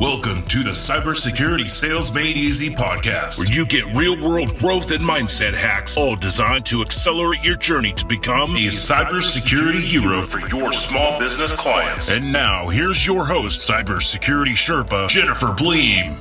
Welcome to the Cybersecurity Sales Made Easy podcast, where you get real-world growth and mindset hacks, all designed to accelerate your journey to become a cybersecurity hero for your small business clients. And now, here's your host, Cybersecurity Sherpa, Jennifer Bleam.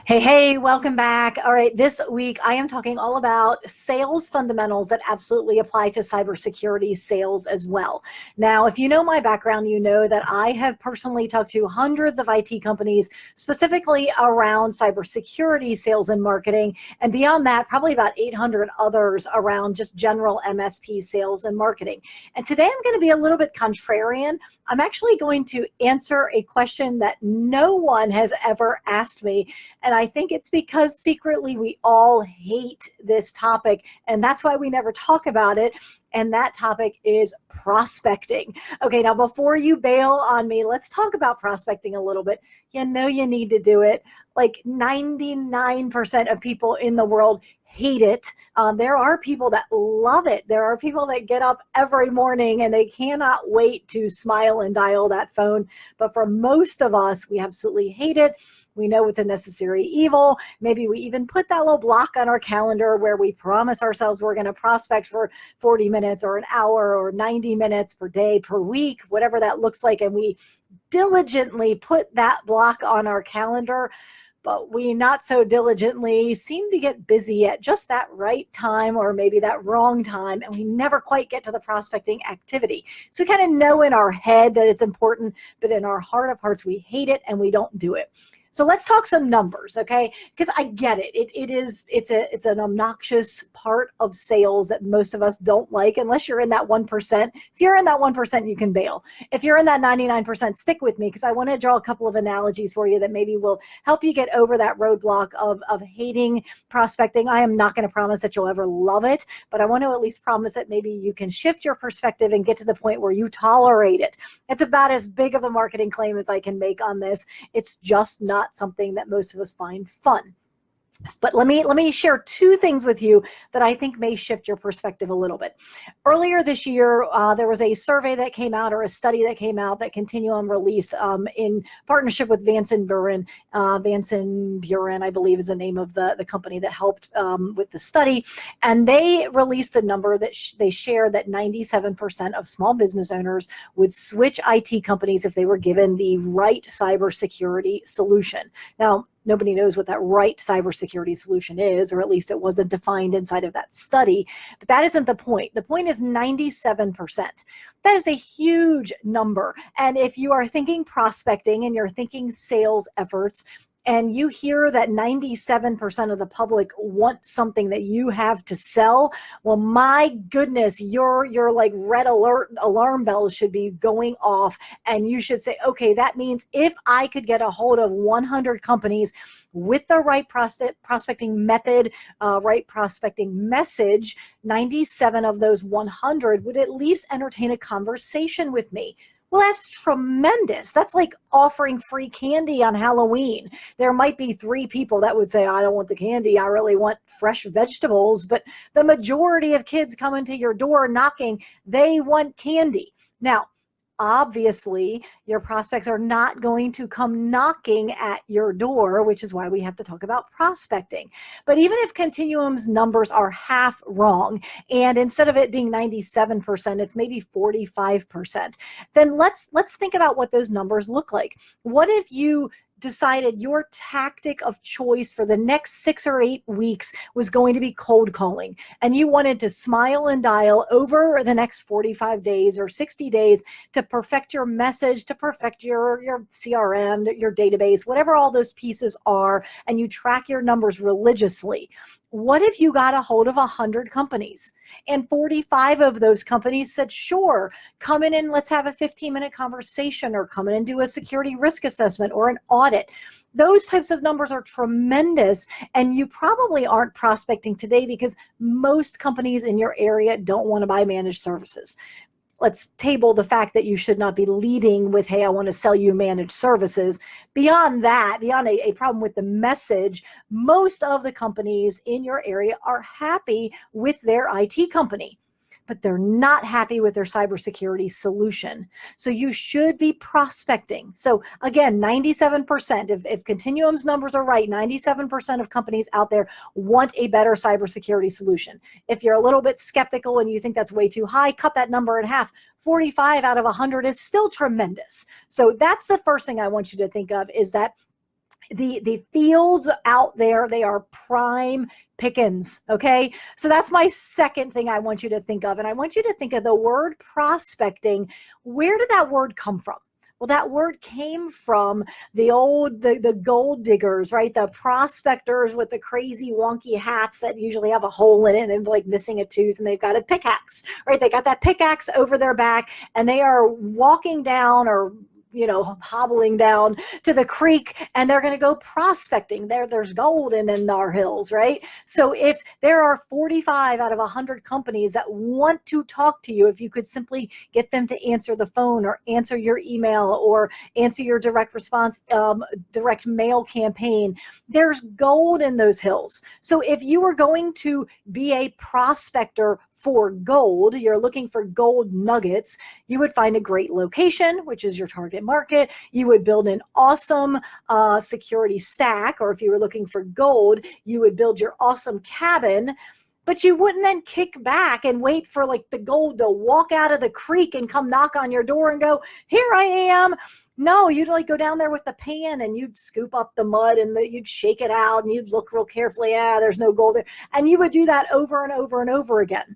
Hey, welcome back. All right, this week I am talking all about sales fundamentals that absolutely apply to cybersecurity sales as well. Now, if you know my background, you know that I have personally talked to hundreds of IT companies specifically around cybersecurity sales and marketing, and beyond that, probably about 800 others around just general MSP sales and marketing. And today I'm going to be a little bit contrarian. I'm actually going to answer a question that no one has ever asked me, and I think it's because secretly we all hate this topic, and that's why we never talk about it. And that topic is prospecting. Okay, now before you bail on me, let's talk about prospecting a little bit. You know you need to do it. Like 99% of people in the world hate it. There are people that love it. There are people that get up every morning and they cannot wait to smile and dial that phone. But for most of us, we absolutely hate it. We know it's a necessary evil. Maybe we even put that little block on our calendar where we promise ourselves we're going to prospect for 40 minutes or an hour or 90 minutes per day, per week, whatever that looks like. And we diligently put that block on our calendar, but we not so diligently seem to get busy at just that right time or maybe that wrong time, and we never quite get to the prospecting activity. So we kind of know in our head that it's important, but in our heart of hearts, we hate it and we don't do it. So let's talk some numbers, okay? Because I get it. It's an obnoxious part of sales that most of us don't like, unless you're in that 1%. If you're in that 1%, you can bail. If you're in that 99%, stick with me, because I want to draw a couple of analogies for you that maybe will help you get over that roadblock of hating prospecting. I am not going to promise that you'll ever love it, but I want to at least promise that maybe you can shift your perspective and get to the point where you tolerate it. It's about as big of a marketing claim as I can make on this. It's just not something that most of us find fun. But let me share two things with you that I think may shift your perspective a little bit. Earlier this year, there was a survey that came out, or a study that came out, that Continuum released in partnership with Vanson Buren. Vanson Buren, I believe, is the name of the company that helped with the study. And they released a number that they shared that 97% of small business owners would switch IT companies if they were given the right cybersecurity solution. Now, nobody knows what that right cybersecurity solution is, or at least it wasn't defined inside of that study. But that isn't the point. The point is 97%. That is a huge number. And if you are thinking prospecting and you're thinking sales efforts, and you hear that 97% of the public want something that you have to sell, well, my goodness, your like red alert alarm bells should be going off, and you should say, okay, that means if I could get a hold of 100 companies with the right prospecting method, right prospecting message, 97 of those 100 would at least entertain a conversation with me. Well, that's tremendous. That's like offering free candy on Halloween. There might be 3 people that would say, I don't want the candy, I really want fresh vegetables. But the majority of kids coming to your door knocking, they want candy. Now, obviously, your prospects are not going to come knocking at your door, which is why we have to talk about prospecting. But even if Continuum's numbers are half wrong, and instead of it being 97%, it's maybe 45%, then let's think about what those numbers look like. What if you decided your tactic of choice for the next 6 or 8 weeks was going to be cold calling, and you wanted to smile and dial over the next 45 days or 60 days to perfect your message, to perfect your CRM, your database, whatever all those pieces are, and you track your numbers religiously? What if you got a hold of 100 companies and 45 of those companies said, sure, come in and let's have a 15-minute conversation, or come in and do a security risk assessment or an audit? Those types of numbers are tremendous, and you probably aren't prospecting today because most companies in your area don't want to buy managed services. Let's table the fact that you should not be leading with, hey, I want to sell you managed services. Beyond that, beyond a problem with the message, most of the companies in your area are happy with their IT company. but they're not happy with their cybersecurity solution. So you should be prospecting. So again, 97%, if Continuum's numbers are right, 97% of companies out there want a better cybersecurity solution. If you're a little bit skeptical and you think that's way too high, cut that number in half. 45 out of 100 is still tremendous. So that's the first thing I want you to think of, is that the fields out there, they are prime pickings. Okay. So that's my second thing I want you to think of. And I want you to think of the word prospecting. Where did that word come from? Well, that word came from the gold diggers, right? The prospectors with the crazy wonky hats that usually have a hole in it and like missing a tooth, and they've got a pickaxe, right? They got that pickaxe over their back and they are walking down, or hobbling down to the creek, and they're going to go prospecting. There's gold in our hills, right? So if there are 45 out of 100 companies that want to talk to you, if you could simply get them to answer the phone or answer your email or answer your direct response, direct mail campaign, there's gold in those hills. So if you were going to be a prospector for gold, you're looking for gold nuggets, you would find a great location, which is your target market. You would build an awesome security stack, or if you were looking for gold, you would build your awesome cabin. But you wouldn't then kick back and wait for like the gold to walk out of the creek and come knock on your door and go, here I am. No, you'd like go down there with the pan and you'd scoop up the mud and you'd shake it out and you'd look real carefully. There's no gold there. And you would do that over and over and over again.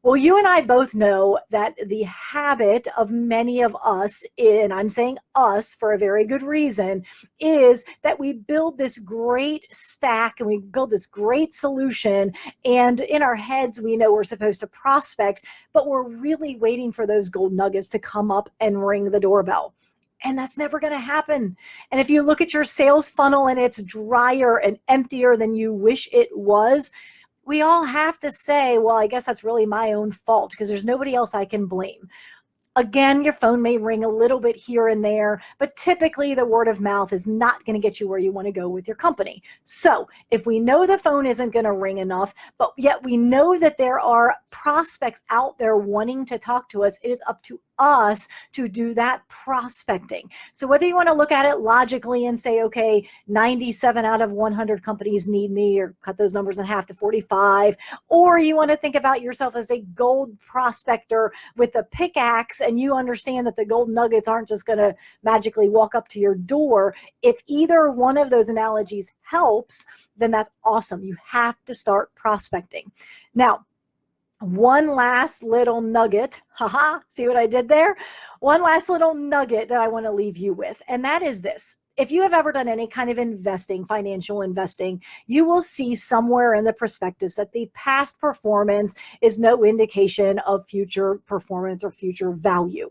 Well, you and I both know that the habit of many of us, and I'm saying us for a very good reason, is that we build this great stack and we build this great solution, and in our heads we know we're supposed to prospect, but we're really waiting for those gold nuggets to come up and ring the doorbell. And that's never going to happen. And if you look at your sales funnel and it's drier and emptier than you wish it was, we all have to say, well, I guess that's really my own fault because there's nobody else I can blame. Again, your phone may ring a little bit here and there, but typically the word of mouth is not going to get you where you want to go with your company. So if we know the phone isn't going to ring enough, but yet we know that there are prospects out there wanting to talk to us, it is up to us to do that prospecting. So whether you want to look at it logically and say, okay, 97 out of 100 companies need me, or cut those numbers in half to 45, or you want to think about yourself as a gold prospector with a pickaxe, and you understand that the gold nuggets aren't just going to magically walk up to your door. If either one of those analogies helps, then that's awesome. You have to start prospecting. Now, one last little nugget, see what I did there? One last little nugget that I want to leave you with, and that is this. If you have ever done any kind of investing, financial investing, you will see somewhere in the prospectus that the past performance is no indication of future performance or future value.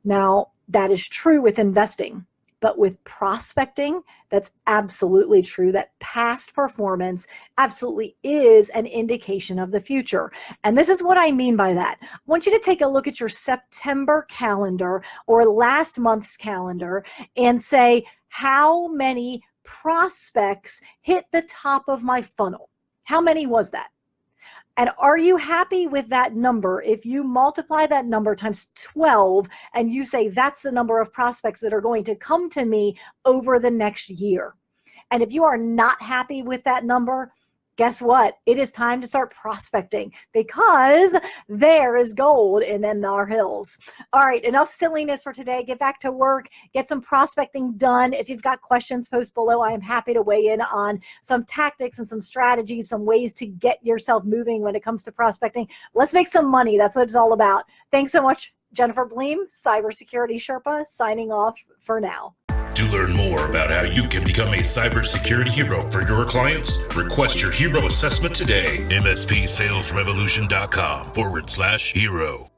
Now, that is true with investing. But with prospecting, that's absolutely true. That past performance absolutely is an indication of the future. And this is what I mean by that. I want you to take a look at your September calendar or last month's calendar and say, how many prospects hit the top of my funnel? How many was that? And are you happy with that number? If you multiply that number times 12 and you say that's the number of prospects that are going to come to me over the next year. And if you are not happy with that number, guess what? It is time to start prospecting because there is gold in our hills. All right, enough silliness for today. Get back to work. Get some prospecting done. If you've got questions, post below. I am happy to weigh in on some tactics and some strategies, some ways to get yourself moving when it comes to prospecting. Let's make some money. That's what it's all about. Thanks so much, Jennifer Bleam, Cybersecurity Sherpa, signing off for now. To learn more about how you can become a cybersecurity hero for your clients, request your hero assessment today. MSPsalesrevolution.com/hero.